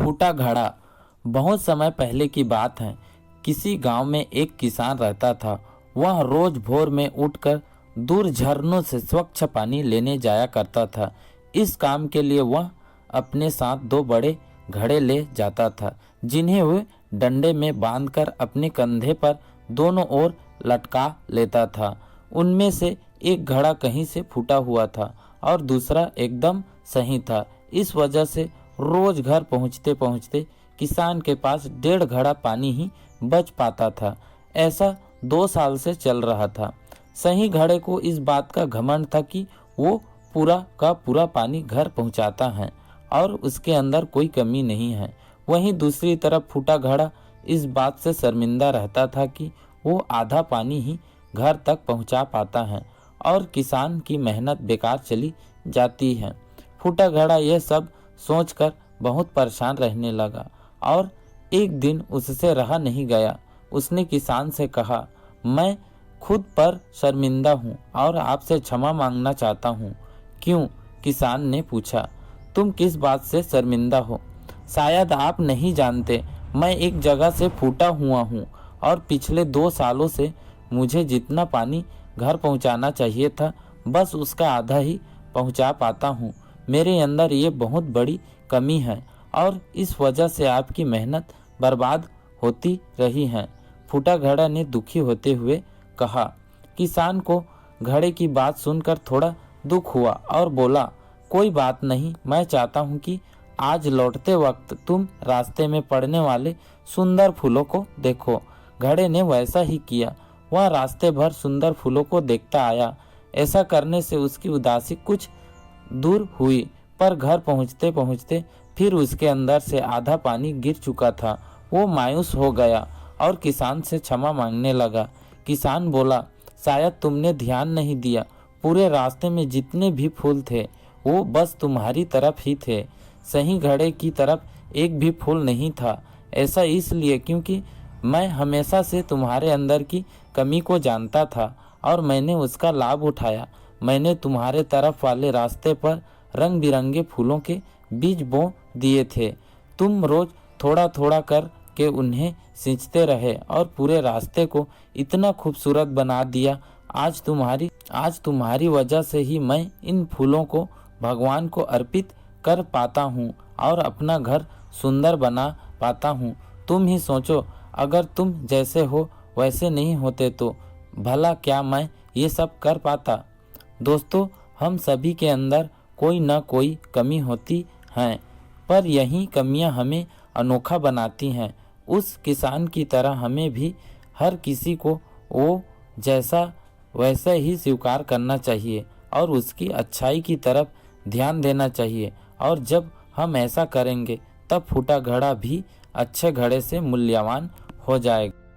फूटा घड़ा। बहुत समय पहले की बात है। किसी गांव में एक किसान रहता था। वह रोज भोर में उठकर दूर झरनों से स्वच्छ पानी लेने जाया करता था। इस काम के लिए वह अपने साथ दो बड़े घड़े ले जाता था, जिन्हें वह डंडे में बांधकर अपने कंधे पर दोनों ओर लटका लेता था। उनमें से एक घड़ा कहीं से फूटा हुआ था और दूसरा एकदम सही था। इस वजह से रोज घर पहुंचते पहुंचते किसान के पास 1.5 घड़ा पानी ही बच पाता था। ऐसा 2 साल से चल रहा था। सही घड़े को इस बात का घमंड था कि वो पूरा का पूरा पानी घर पहुंचाता है और उसके अंदर कोई कमी नहीं है। वहीं दूसरी तरफ फूटा घड़ा इस बात से शर्मिंदा रहता था कि वो आधा पानी ही घर तक पहुंचा पाता है और किसान की मेहनत बेकार चली जाती है। फूटा घड़ा यह सब सोचकर बहुत परेशान रहने लगा और एक दिन उससे रहा नहीं गया। उसने किसान से कहा, मैं खुद पर शर्मिंदा हूँ और आपसे क्षमा मांगना चाहता हूँ। क्यों? किसान ने पूछा। तुम किस बात से शर्मिंदा हो? शायद आप नहीं जानते, मैं एक जगह से फूटा हुआ हूँ और पिछले 2 सालों से मुझे जितना पानी घर पहुँचाना चाहिए था बस उसका आधा ही पहुँचा पाता हूँ। मेरे अंदर ये बहुत बड़ी कमी है और इस वजह से आपकी मेहनत बर्बाद होती रही है। फूटा घड़ा ने दुखी होते हुए कहा। किसान को घड़े की बात सुनकर थोड़ा दुख हुआ और बोला, कोई बात नहीं, मैं चाहता हूँ कि आज लौटते वक्त तुम रास्ते में पड़ने वाले सुंदर फूलों को देखो। घड़े ने वैसा ही किया। वह रास्ते भर सुंदर फूलों को देखता आया। ऐसा करने से उसकी उदासी कुछ दूर हुई, पर घर पहुँचते पहुँचते फिर उसके अंदर से आधा पानी गिर चुका था। वो मायूस हो गया और किसान से क्षमा मांगने लगा। किसान बोला, शायद तुमने ध्यान नहीं दिया, पूरे रास्ते में जितने भी फूल थे वो बस तुम्हारी तरफ ही थे। सही घड़े की तरफ एक भी फूल नहीं था। ऐसा इसलिए क्योंकि मैं हमेशा से तुम्हारे अंदर की कमी को जानता था और मैंने उसका लाभ उठाया। मैंने तुम्हारे तरफ वाले रास्ते पर रंग बिरंगे फूलों के बीज बो दिए थे। तुम रोज थोड़ा थोड़ा कर के उन्हें सींचते रहे और पूरे रास्ते को इतना खूबसूरत बना दिया। आज तुम्हारी वजह से ही मैं इन फूलों को भगवान को अर्पित कर पाता हूँ और अपना घर सुंदर बना पाता हूँ। तुम ही सोचो, अगर तुम जैसे हो वैसे नहीं होते तो भला क्या मैं ये सब कर पाता। दोस्तों, हम सभी के अंदर कोई न कोई कमी होती है, पर यही कमियां हमें अनोखा बनाती हैं। उस किसान की तरह हमें भी हर किसी को वो जैसा वैसा ही स्वीकार करना चाहिए और उसकी अच्छाई की तरफ ध्यान देना चाहिए। और जब हम ऐसा करेंगे तब फूटा घड़ा भी अच्छे घड़े से मूल्यवान हो जाएगा।